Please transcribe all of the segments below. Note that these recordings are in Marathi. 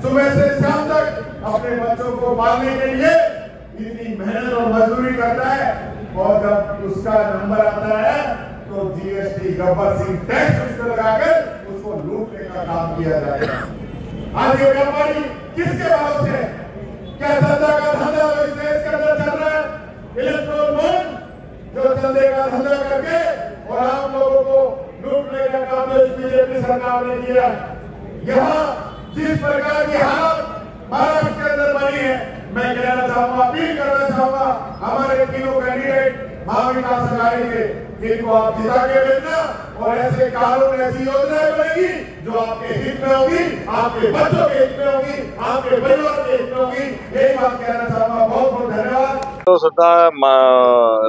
सुबह से शाम तक अपने बच्चों को पालने के लिए इतनी मेहनत और मजदूरी करता है, और जब उसका नंबर आता है तो जीएसटी गब्बर सिंह टैक्स उसको लगाकर उसको लूटने का काम किया जाएगा। आज ये व्यापारी किसके भरोसे, क्या धंधा का धंधा इस देश के अंदर चल रहा है? इलेक्ट्रॉन बॉन्ड जो धंधे का धंधा करके और आप लोगों को लूटने का काम बीजेपी सरकार ने किया। यहाँ जिस प्रकार की हालत महाराष्ट्र के अंदर बनी है, मैं कहना चाहूंगा, अपील करना चाहूंगा हमारे तीनों कैंडिडेट महाविकास अघाड़ी के, इनको आप जिता के भेजना और ऐसे कानून, ऐसी योजनाएं बनेगी जो आपके हित में होगी, आपके बच्चों के हित में होगी, आपके परिवार के हित में होगी। यही बात कहना चाहूंगा। बहुत बहुत धन्यवाद। तो स्वतः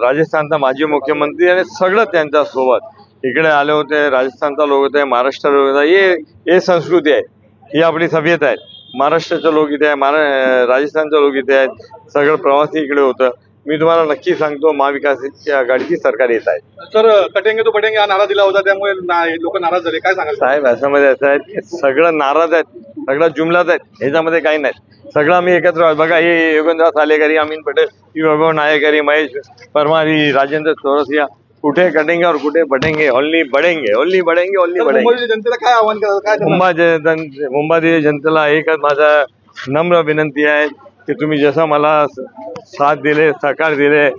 राजस्थानचा माजी मुख्यमंत्री आणि सगळं त्यांच्या सोबत इकडे आले होते। राजस्थानचा लोक होते, महाराष्ट्र लोक होते। ये संस्कृती आहे, ही आपली सभ्यता आहे। महाराष्ट्राचे लोक इथे आहे, राजस्थानचे लोक इथे आहेत, सगळं प्रवासी इकडे होतं। मी तुम्हाला नक्की सांगतो, महाविकास आघाडीची सरकार येत आहे। सर, कटेंगे तो पटेंगे हा नारा दिला होता, त्यामुळे लोक नाराज झाले, काय सांगाल साहेब? याच्यामध्ये असं आहे की सगळं नाराज आहेत, सगळं जुमलात आहेत, ह्याच्यामध्ये काही नाही। सगळं आम्ही एकत्र आहोत। बघा, हे योगेंद्र सालेकरी, अमीन पटेल, वैभव नायकरी, महेश परमारी, राजेंद्र चौरसिया, कुठे कटेंगे और कुठे बढ़ेंगे, ओनली बढ़ेंगे, ओनली बढ़ेंगे, ओनली बढ़ेंगे। मुंबई जनतेला काय आव्हान कराल? मुंबई जनतेला एकच माझा नम्र विनंती आहे की तुम्ही जसं मला साथ दिले, सहकार दिले,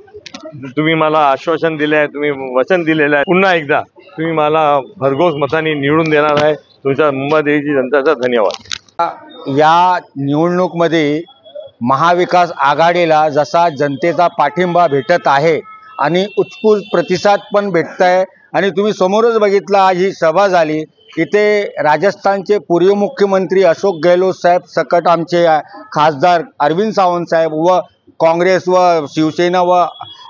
तुम्ही मला आश्वासन दिले आहे, तुम्ही वचन दिलेलं आहे, पुन्हा एकदा तुम्ही मला भरघोस मतांनी निवडून देणार आहे। तुमच्या मुंबईची जनतेचा धन्यवाद। या निवडणूकमध्ये महाविकास आघाडीला जसा जनतेचा पाठिंबा भेटत आहे आणि उत्स्फूर्त प्रतिसाद पण भेटत आहे, आणि तुम्ही समोरच बघितला, ही सभा झाली इथे राजस्थानचे पूर्व मुख्यमंत्री अशोक गहलोत साहेब सकट आमचे खासदार अरविंद सावंत साहेब व काँग्रेस व शिवसेना व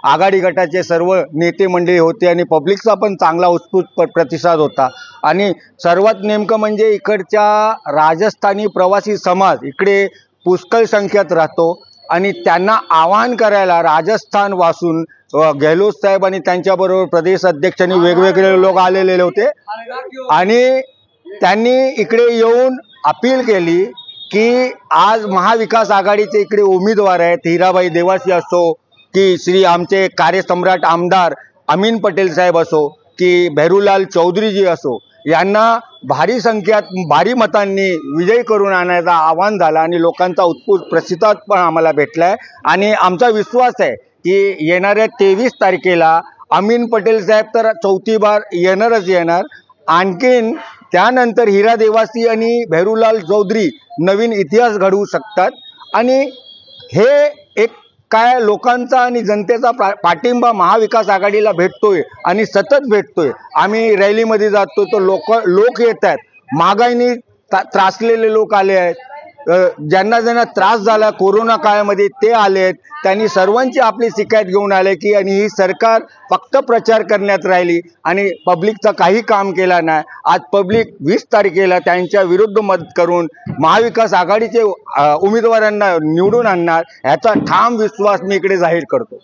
आघाडी गटाचे सर्व नेते मंडळी होते, आणि पब्लिकचा पण चांगला उत्स्फूर्त प्रतिसाद होता। आणि सर्वात नेमकं म्हणजे इकडच्या राजस्थानी प्रवासी समाज इकडे पुष्कळ संख्येत राहतो, आणि त्यांना आवाहन करायला राजस्थान वासून गहलोत साहेब आणि त्यांच्याबरोबर प्रदेश अध्यक्षांनी वेगवेगळे लोक आलेले होते, आणि त्यांनी इकडे येऊन अपील केली की आज महाविकास आघाडीचे इकडे उमेदवार आहेत, हिराबाई देवासी असो की श्री आमचे कार्यसम्राट आमदार अमीन पटेल साहेब असो की भैरूलाल चौधरीजी असो, यांना भारी संख्यात भारी मतांनी विजयी करून आणायचं आव्हान झालं, आणि लोकांचा उत्स्फूर्त प्रतिसाद पण आम्हाला भेटला आहे। आणि आमचा विश्वास आहे की येणाऱ्या 23 तारखेला अमीन पटेल साहेब तर चौथी बार येणारच येणार, आणखीन त्यानंतर हिरा देवासी आणि भैरूलाल चौधरी नवीन इतिहास घडवू शकतात। आणि हे एक काय लोकांचा आणि जनतेचा पाठिंबा महाविकास आघाडीला भेटतोय आणि सतत भेटतोय। आम्ही रॅलीमध्ये जातो तर लोक येत आहेत, महागाईने त्रासलेले लोक आले आहेत, ज्यांना त्रास झाला कोरोना काळामध्ये ते आले आहेत, त्यांनी सर्वांची आपली शिकायत घेऊन आले की आणि ही सरकार फक्त प्रचार करण्यात राहिली आणि पब्लिकचं काही काम केलं नाही। आज पब्लिक 20 तारखेला त्यांच्या विरुद्ध मत करून महाविकास आघाडीचे उमेदवारांना निवडून आणणार, याचा ठाम विश्वास मी इकडे जाहीर करतो।